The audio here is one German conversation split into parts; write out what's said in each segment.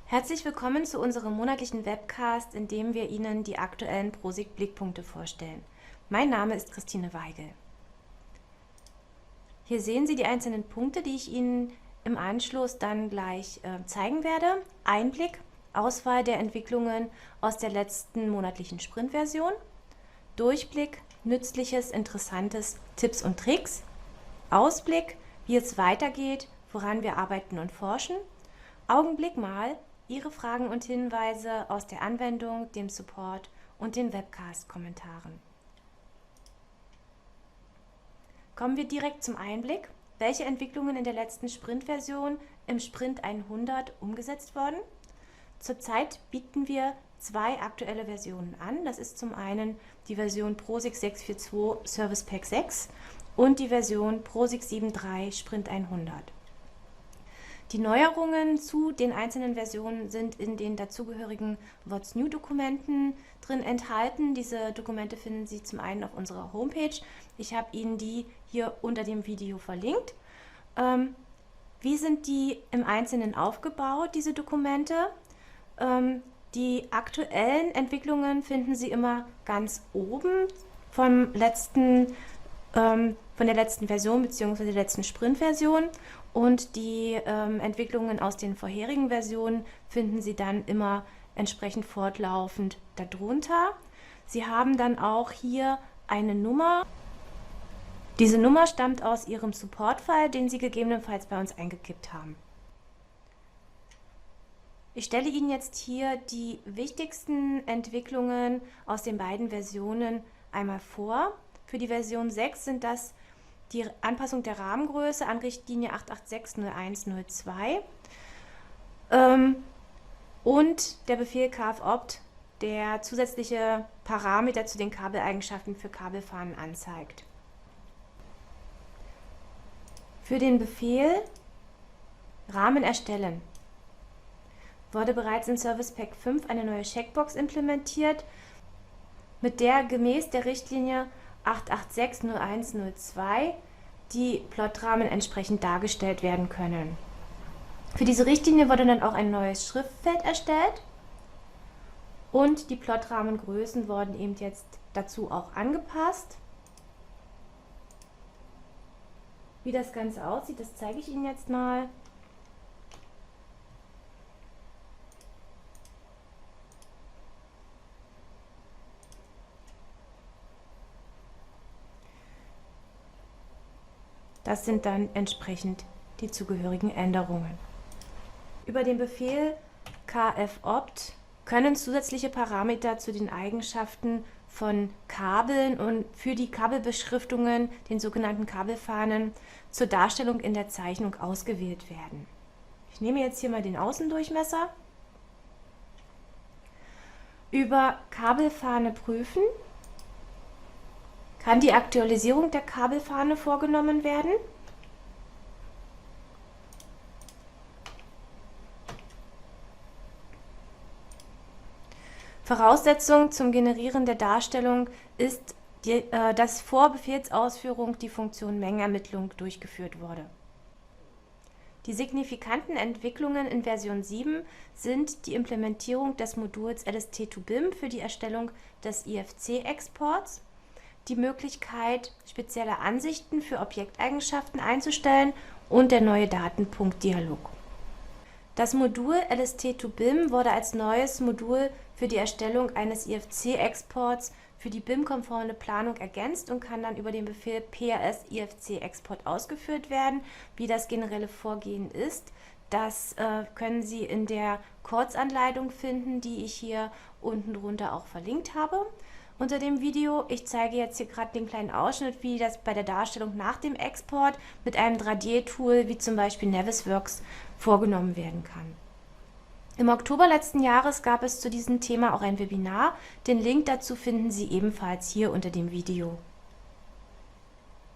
Herzlich willkommen zu unserem monatlichen Webcast, in dem wir Ihnen die aktuellen PROSIG-Blickpunkte vorstellen. Mein Name ist Christine Weigel. Hier sehen Sie die einzelnen Punkte, die ich Ihnen im Anschluss dann gleich zeigen werde. Einblick, Auswahl der Entwicklungen aus der letzten monatlichen Sprintversion, Durchblick, Nützliches, Interessantes, Tipps und Tricks, Ausblick, wie es weitergeht, woran wir arbeiten und forschen, Augenblick mal, Ihre Fragen und Hinweise aus der Anwendung, dem Support und den Webcast-Kommentaren. Kommen wir direkt zum Einblick. Welche Entwicklungen in der letzten Sprint-Version im Sprint 100 umgesetzt wurden? Zurzeit bieten wir zwei aktuelle Versionen an. Das ist zum einen die Version PROSIG 642 Service Pack 6 und die Version PROSIG 7.3 Sprint 100. Die Neuerungen zu den einzelnen Versionen sind in den dazugehörigen What's New-Dokumenten drin enthalten. Diese Dokumente finden Sie zum einen auf unserer Homepage. Ich habe Ihnen die hier unter dem Video verlinkt. Wie sind die im Einzelnen aufgebaut, diese Dokumente? Die aktuellen Entwicklungen finden Sie immer ganz oben von der letzten Version bzw. der letzten Sprint-Version. Und die Entwicklungen aus den vorherigen Versionen finden Sie dann immer entsprechend fortlaufend darunter. Sie haben dann auch hier eine Nummer. Diese Nummer stammt aus Ihrem Support-File, den Sie gegebenenfalls bei uns eingekippt haben. Ich stelle Ihnen jetzt hier die wichtigsten Entwicklungen aus den beiden Versionen einmal vor. Für die Version 6 sind das die Anpassung der Rahmengröße an Richtlinie 886-0102 und der Befehl kfopt, der zusätzliche Parameter zu den Kabeleigenschaften für Kabelfahnen anzeigt. Für den Befehl Rahmen erstellen wurde bereits in Service Pack 5 eine neue Checkbox implementiert, mit der gemäß der Richtlinie 886-0102 die Plotrahmen entsprechend dargestellt werden können. Für diese Richtlinie wurde dann auch ein neues Schriftfeld erstellt und die Plotrahmengrößen wurden eben jetzt dazu auch angepasst. Wie das Ganze aussieht, das zeige ich Ihnen jetzt mal. Das sind dann entsprechend die zugehörigen Änderungen. Über den Befehl kfopt können zusätzliche Parameter zu den Eigenschaften von Kabeln und für die Kabelbeschriftungen, den sogenannten Kabelfahnen, zur Darstellung in der Zeichnung ausgewählt werden. Ich nehme jetzt hier mal den Außendurchmesser. Über Kabelfahne prüfen kann die Aktualisierung der Kabelfahne vorgenommen werden. Voraussetzung zum Generieren der Darstellung ist, dass vor Befehlsausführung die Funktion Mengenermittlung durchgeführt wurde. Die signifikanten Entwicklungen in Version 7 sind die Implementierung des Moduls LST2BIM für die Erstellung des IFC-Exports, die Möglichkeit, spezielle Ansichten für Objekteigenschaften einzustellen und der neue Datenpunktdialog. Das Modul LST2BIM wurde als neues Modul für die Erstellung eines IFC-Exports für die BIM-konforme Planung ergänzt und kann dann über den Befehl PAS IFC-Export ausgeführt werden. Wie das generelle Vorgehen ist, das können Sie in der Kurzanleitung finden, die ich hier unten drunter auch verlinkt habe. Unter dem Video, ich zeige jetzt hier gerade den kleinen Ausschnitt, wie das bei der Darstellung nach dem Export mit einem 3D-Tool wie zum Beispiel Navisworks vorgenommen werden kann. Im Oktober letzten Jahres gab es zu diesem Thema auch ein Webinar. Den Link dazu finden Sie ebenfalls hier unter dem Video.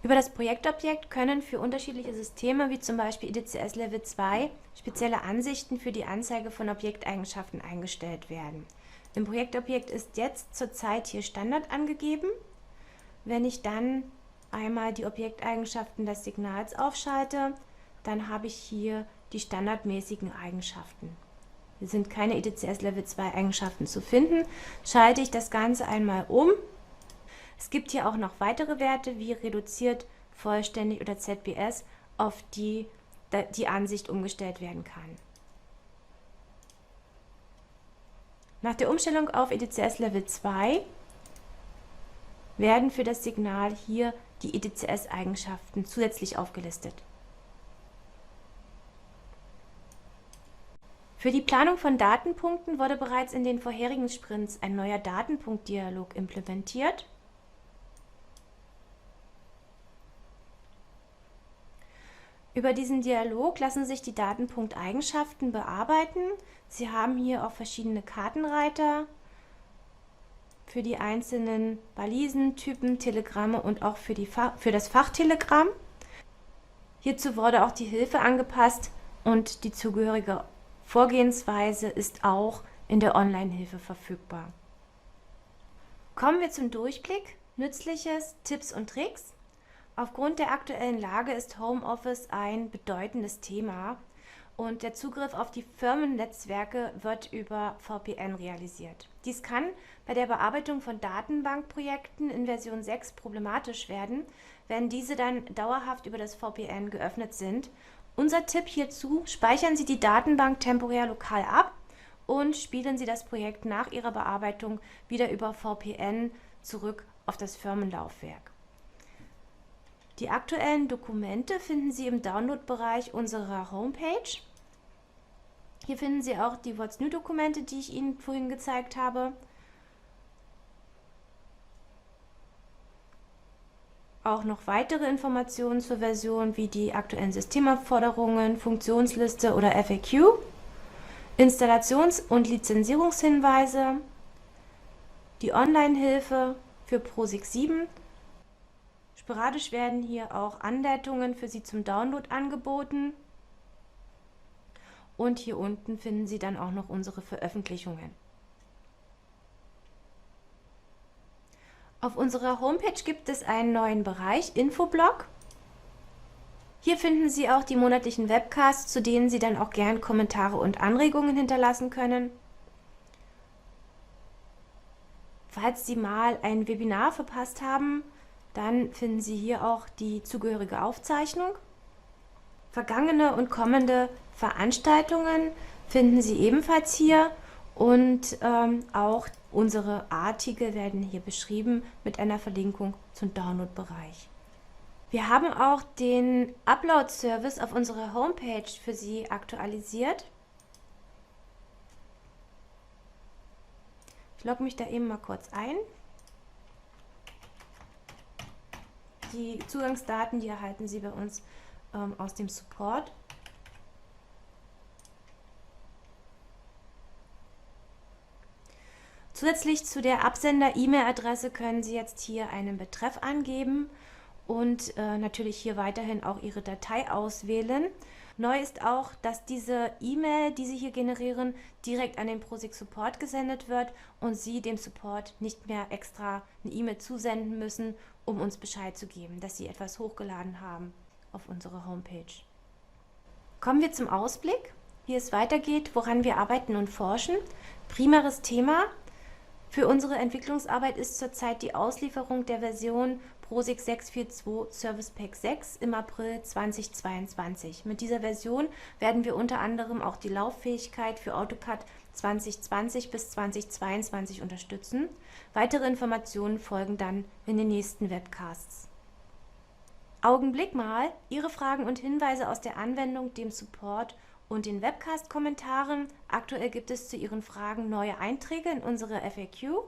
Über das Projektobjekt können für unterschiedliche Systeme wie zum Beispiel IDCS Level 2 spezielle Ansichten für die Anzeige von Objekteigenschaften eingestellt werden. Im Projektobjekt ist jetzt zurzeit hier Standard angegeben. Wenn ich dann einmal die Objekteigenschaften des Signals aufschalte, dann habe ich hier die standardmäßigen Eigenschaften. Hier sind keine EDCS Level 2 Eigenschaften zu finden. Schalte ich das Ganze einmal um. Es gibt hier auch noch weitere Werte wie reduziert, vollständig oder ZBS, auf die die Ansicht umgestellt werden kann. Nach der Umstellung auf EDCS Level 2 werden für das Signal hier die EDCS-Eigenschaften zusätzlich aufgelistet. Für die Planung von Datenpunkten wurde bereits in den vorherigen Sprints ein neuer Datenpunktdialog implementiert. Über diesen Dialog lassen sich die Datenpunkteigenschaften bearbeiten. Sie haben hier auch verschiedene Kartenreiter für die einzelnen Balisen, Typen, Telegramme und auch für das Fachtelegramm. Hierzu wurde auch die Hilfe angepasst und die zugehörige Vorgehensweise ist auch in der Online-Hilfe verfügbar. Kommen wir zum Durchblick. Nützliches, Tipps und Tricks. Aufgrund der aktuellen Lage ist Homeoffice ein bedeutendes Thema und der Zugriff auf die Firmennetzwerke wird über VPN realisiert. Dies kann bei der Bearbeitung von Datenbankprojekten in Version 6 problematisch werden, wenn diese dann dauerhaft über das VPN geöffnet sind. Unser Tipp hierzu: Speichern Sie die Datenbank temporär lokal ab und spielen Sie das Projekt nach Ihrer Bearbeitung wieder über VPN zurück auf das Firmenlaufwerk. Die aktuellen Dokumente finden Sie im Download-Bereich unserer Homepage. Hier finden Sie auch die What's New-Dokumente, die ich Ihnen vorhin gezeigt habe. Auch noch weitere Informationen zur Version wie die aktuellen Systemanforderungen, Funktionsliste oder FAQ, Installations- und Lizenzierungshinweise, die Online-Hilfe für PROSIX 7. Sporadisch werden hier auch Anleitungen für Sie zum Download angeboten. Und hier unten finden Sie dann auch noch unsere Veröffentlichungen. Auf unserer Homepage gibt es einen neuen Bereich, Infoblog. Hier finden Sie auch die monatlichen Webcasts, zu denen Sie dann auch gern Kommentare und Anregungen hinterlassen können. Falls Sie mal ein Webinar verpasst haben, dann finden Sie hier auch die zugehörige Aufzeichnung. Vergangene und kommende Veranstaltungen finden Sie ebenfalls hier und auch unsere Artikel werden hier beschrieben mit einer Verlinkung zum Download-Bereich. Wir haben auch den Upload-Service auf unserer Homepage für Sie aktualisiert. Ich logge mich da eben mal kurz ein. Die Zugangsdaten, die erhalten Sie bei uns aus dem Support. Zusätzlich zu der Absender-E-Mail-Adresse können Sie jetzt hier einen Betreff angeben und natürlich hier weiterhin auch Ihre Datei auswählen. Neu ist auch, dass diese E-Mail, die Sie hier generieren, direkt an den PROSIX Support gesendet wird und Sie dem Support nicht mehr extra eine E-Mail zusenden müssen, um uns Bescheid zu geben, dass Sie etwas hochgeladen haben auf unsere Homepage. Kommen wir zum Ausblick, wie es weitergeht, woran wir arbeiten und forschen. Primäres Thema für unsere Entwicklungsarbeit ist zurzeit die Auslieferung der Version PROSIX 6.4.2 Service Pack 6 im April 2022. Mit dieser Version werden wir unter anderem auch die Lauffähigkeit für AutoCAD 2020 bis 2022 unterstützen. Weitere Informationen folgen dann in den nächsten Webcasts. Augenblick mal, Ihre Fragen und Hinweise aus der Anwendung, dem Support und den Webcast-Kommentaren. Aktuell gibt es zu Ihren Fragen neue Einträge in unsere FAQ.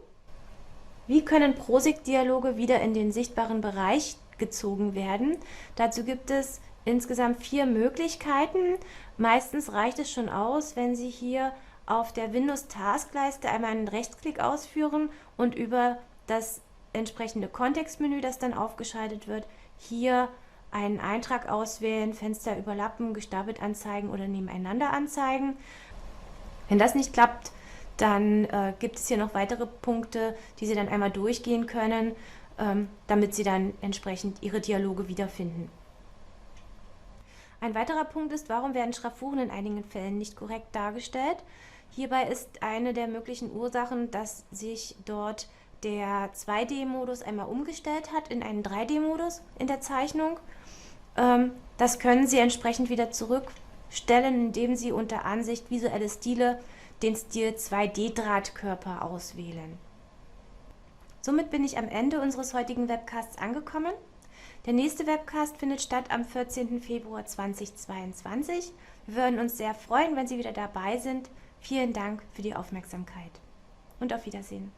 Wie können PROSIX-Dialoge wieder in den sichtbaren Bereich gezogen werden? Dazu gibt es insgesamt 4 Möglichkeiten. Meistens reicht es schon aus, wenn Sie hier auf der Windows-Taskleiste einmal einen Rechtsklick ausführen und über das entsprechende Kontextmenü, das dann aufgeschaltet wird, hier einen Eintrag auswählen, Fenster überlappen, gestapelt anzeigen oder nebeneinander anzeigen. Wenn das nicht klappt, dann gibt es hier noch weitere Punkte, die Sie dann einmal durchgehen können, damit Sie dann entsprechend Ihre Dialoge wiederfinden. Ein weiterer Punkt ist, warum werden Schraffuren in einigen Fällen nicht korrekt dargestellt? Hierbei ist eine der möglichen Ursachen, dass sich dort der 2D-Modus einmal umgestellt hat in einen 3D-Modus in der Zeichnung. Das können Sie entsprechend wieder zurückstellen, indem Sie unter Ansicht visuelle Stile den Stil 2D-Drahtkörper auswählen. Somit bin ich am Ende unseres heutigen Webcasts angekommen. Der nächste Webcast findet statt am 14. Februar 2022. Wir würden uns sehr freuen, wenn Sie wieder dabei sind. Vielen Dank für die Aufmerksamkeit und auf Wiedersehen.